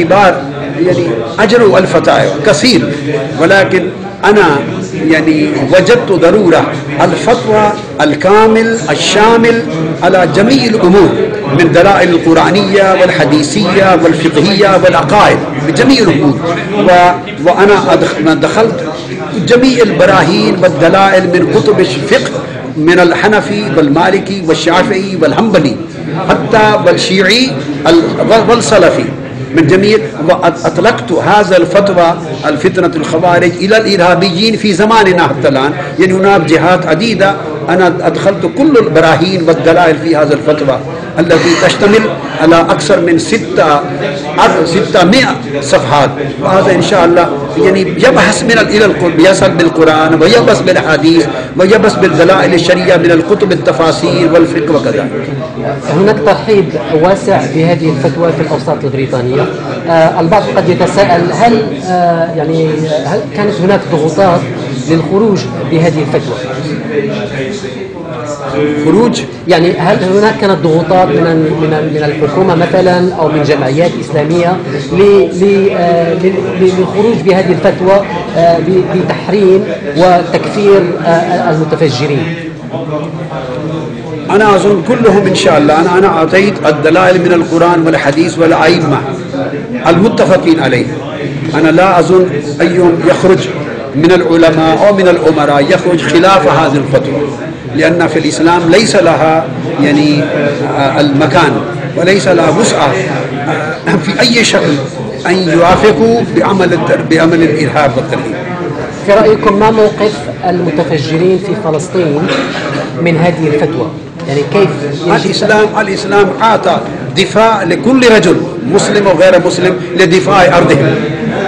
باعتبار يعني أجر الفتاوى كثير، ولكن أنا يعني وجدت ضرورة الفتوى الكامل الشامل على جميع الأمور من دلائل القرآنية والحديثية والفقهية والعقائد بجميع الأمور، وأنا دخلت جميع البراهين والدلائل من كتب الفقه من الحنفي والمالكي والشافعي والحنبلي حتى والشيعي والسلفي من جميع، وأطلقت هذا الفتوى الفتنة الخوارج إلى الإرهابيين في زماننا حتى الآن. يعني هناك جهات عديدة أنا أدخلت كل البراهين والدلائل في هذا الفتوى التي تشتمل على أكثر من 600 صفحات، وهذا إن شاء الله يعني يبحث يسأل بالقرآن ويبحث بالحديث ويبحث بالدلائل الشرعية من الكتب التفاسير والفقه وكذا. هناك ترحيب واسع بهذه الفتوى في الأوساط البريطانية. البعض قد يتساءل هل هل كانت هناك ضغوطات للخروج بهذه الفتوى؟ خروج يعني هل هناك كانت ضغوطات من الحكومة مثلا أو من جمعيات إسلامية للخروج بهذه الفتوى بتحريم وتكفير المتفجرين؟ أنا أظن كلهم إن شاء الله. أنا أعطيت الدلائل من القرآن والحديث والأئمة المتفقين عليه. أنا لا أظن أيهم يخرج من العلماء أو من الأمراء يخرج خلاف هذه الفتوى، لأن في الإسلام ليس لها يعني المكان وليس لها وسعة في أي شكل أن يوافقوا بعمل الإرهاب والترهيب. في رأيكم ما موقف المتفجرين في فلسطين من هذه الفتوى؟ يعني كيف الإسلام أعطى دفاع لكل رجل مسلم وغير مسلم لدفاع أرضهم.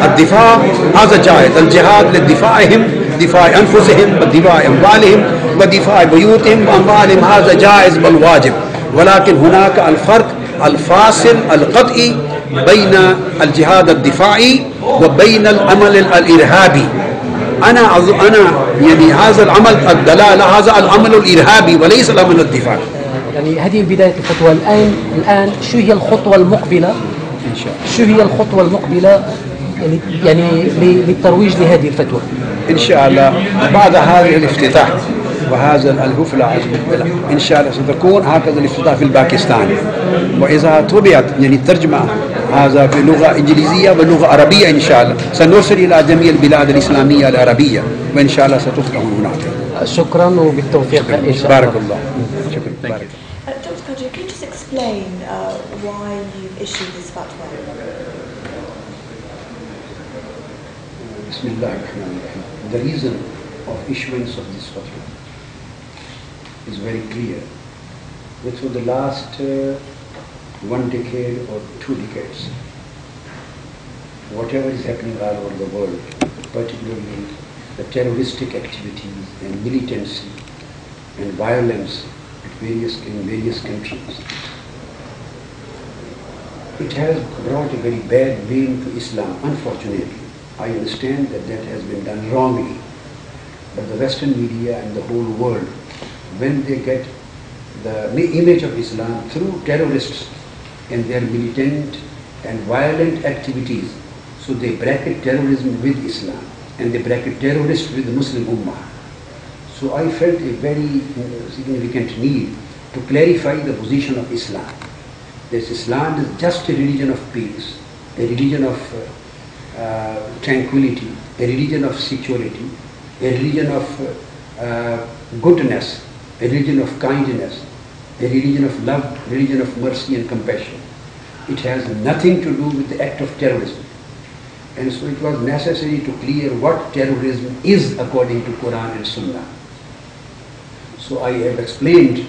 الدفاع هذا جائز، الجهاد لدفاعهم، دفاع أنفسهم ودفاع أموالهم ودفاع بيوتهم وأموالهم، هذا جائز بل واجب. ولكن هناك الفرق الفاصل القطعي بين الجهاد الدفاعي وبين العمل الإرهابي. أنا يعني هذا العمل الدلالة هذا العمل الإرهابي وليس العمل الدفاعي. يعني هذه بداية الفتوى. الآن شو هي الخطوة المقبلة؟ إن شاء الله. شو هي الخطوة المقبلة يعني للترويج لهذه الفتوى؟ إن شاء الله بعد هذا الافتتاح وهذا الحفلة إن شاء الله ستكون هكذا الافتتاح في الباكستان، وإذا طبعت يعني الترجمة هذا بلغة إنجليزية ولغة عربية إن شاء الله سنرسل إلى جميع البلاد الإسلامية العربية، وإن شاء الله ستفتح هناك. شكرا وبالتوفيق إن شاء الله. بارك الله. شكرا. بارك. Dr. Qadri, can you just explain why you issued this fatwa? Bismillahirrahmanirrahim. The reason of issuance of this fatwa is very clear. That for the last 1 decade or 2 decades, whatever is happening all over the world, particularly the terroristic activities and militancy and violence in various countries, it has brought a very bad name to Islam, unfortunately. I understand that has been done wrongly, but the Western media and the whole world, when they get the image of Islam through terrorists and their militant and violent activities, so they bracket terrorism with Islam and they bracket terrorists with the Muslim Ummah. So I felt a very significant need to clarify the position of Islam. That Islam is just a religion of peace, a religion of tranquility, a religion of security, a religion of goodness, a religion of kindness, a religion of love, a religion of mercy and compassion. It has nothing to do with the act of terrorism. And so it was necessary to clear what terrorism is according to Quran and Sunnah. So I have explained,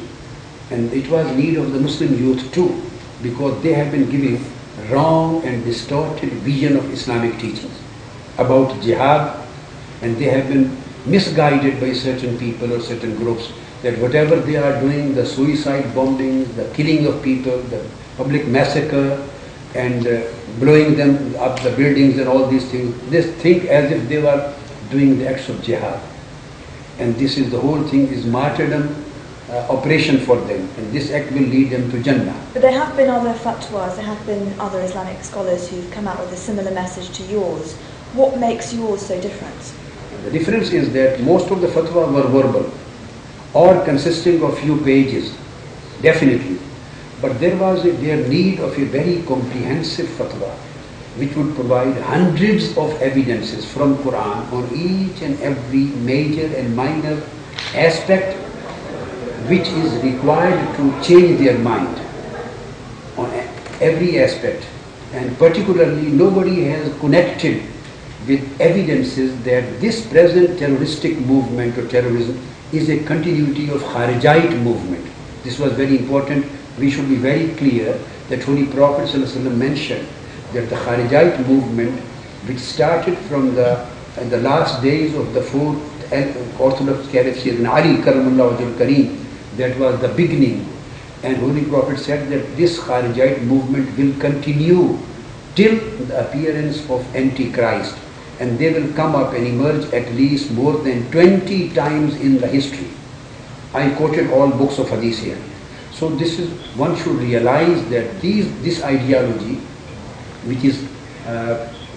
and it was need of the Muslim youth too, because they have been giving wrong and distorted vision of Islamic teachings about jihad, and they have been misguided by certain people or certain groups that whatever they are doing, the suicide bombings, the killing of people, the public massacre, and blowing them up the buildings and all these things, they think as if they were doing the acts of jihad. And this is the whole thing is martyrdom operation for them, and this act will lead them to Jannah. But there have been other fatwas, there have been other Islamic scholars who've come out with a similar message to yours. What makes yours so different? The difference is that most of the fatwa were verbal or consisting of few pages, definitely. But there was their need of a very comprehensive fatwa, which would provide hundreds of evidences from Quran on each and every major and minor aspect which is required to change their mind on every aspect. And particularly nobody has connected with evidences that this present terroristic movement or terrorism is a continuity of Kharijite movement. This was very important. We should be very clear that Holy Prophet ﷺ mentioned that the Kharijite movement, which started from the last days of the fourth Orthodox Caliph Sayyidina Ali Karamallahu Wajhul Kareem, that was the beginning. And Holy Prophet said that this Kharijite movement will continue till the appearance of Antichrist, and they will come up and emerge at least more than 20 times in the history. I quoted all books of hadith here. So this is, one should realize that this ideology, which is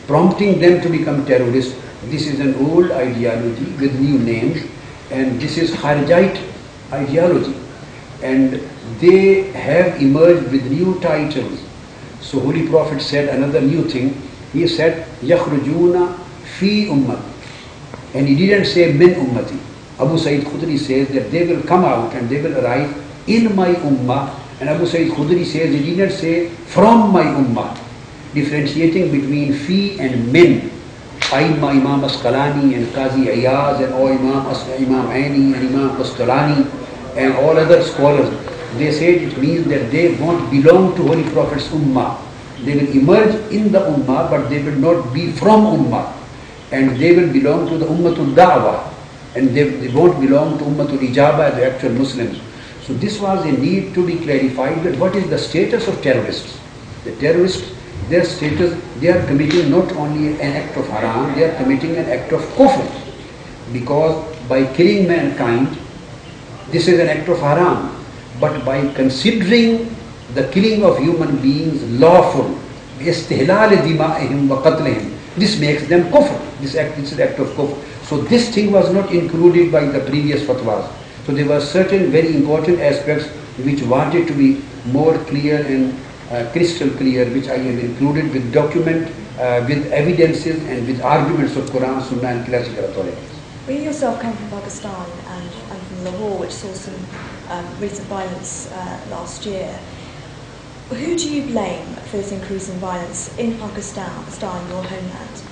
prompting them to become terrorists, this is an old ideology with new names, and this is Kharijite ideology, and they have emerged with new titles. So Holy Prophet said another new thing. He said, يَخْرُجُونَ فِي أُمَّتِ, and he didn't say min ummati. Abu Sa'id Khudri says that they will come out and they will arrive in my ummah, and Abu Sa'id Khudri says he didn't say from my ummah, differentiating between fi and min. Imam Asqalani and Qazi Ayaz and all Imam Aini and Imam Qastulani and all other scholars, they said it means that they won't belong to Holy Prophet's ummah. They will emerge in the ummah, but they will not be from ummah, and they will belong to the ummatul da'wah, and they won't belong to ummatul ijabah, the actual Muslims. So this was a need to be clarified, that what is the status of terrorists. The terrorists, their status, they are committing not only an act of haram, they are committing an act of kufr, because by killing mankind, this is an act of haram. But by considering the killing of human beings lawful, istihlal dima'ihim wa qatlihim, this makes them kufr. This is an act of kufr. So this thing was not included by the previous fatwas. So there were certain very important aspects which wanted to be more clear and crystal clear, which I have included with document, with evidences and with arguments of Quran, Sunnah and classical authorities. Well, you yourself come from Pakistan and from Lahore, which saw some recent violence last year. Who do you blame for this increase in violence in Pakistan, your homeland?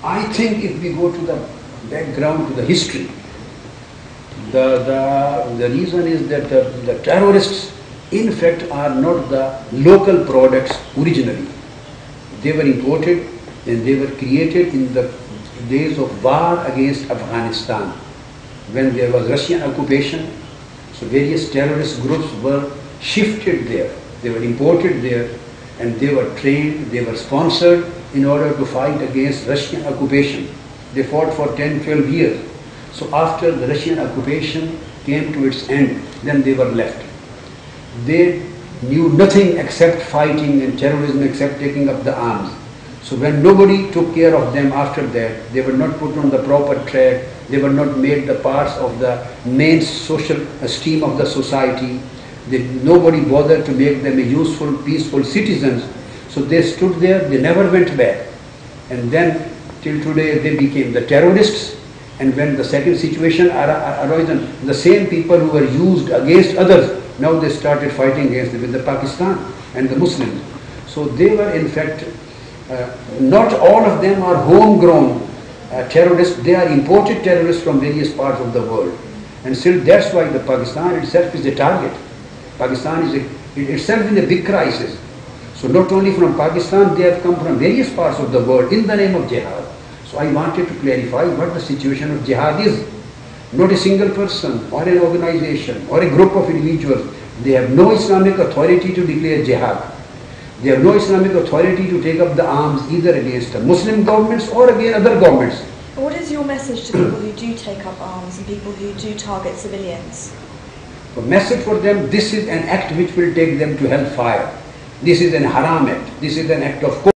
I think if we go to the background, to the history, the reason is that the terrorists in fact are not the local products originally. They were imported and they were created in the days of war against Afghanistan, when there was Russian occupation. So various terrorist groups were shifted there. They were imported there, and they were trained, they were sponsored in order to fight against Russian occupation. They fought for 10, 12 years. So after the Russian occupation came to its end, then they were left. They knew nothing except fighting and terrorism, except taking up the arms. So when nobody took care of them after that, they were not put on the proper track, they were not made the parts of the main social esteem of the society, nobody bothered to make them a useful, peaceful citizens. So they stood there, they never went back. And then till today they became the terrorists. And when the second situation arose, the same people who were used against others, now they started fighting against them with the Pakistan and the Muslims. So they were in fact, not all of them are homegrown terrorists, they are imported terrorists from various parts of the world. And still that's why the Pakistan itself is a target. Pakistan is itself in a big crisis. So not only from Pakistan, they have come from various parts of the world in the name of jihad. So I wanted to clarify what the situation of jihad is. Not a single person or an organization or a group of individuals, they have no Islamic authority to declare jihad. They have no Islamic authority to take up the arms either against the Muslim governments or against other governments. What is your message to people who do take up arms and people who do target civilians? The message for them, this is an act which will take them to hellfire. This is an haram act. This is an act of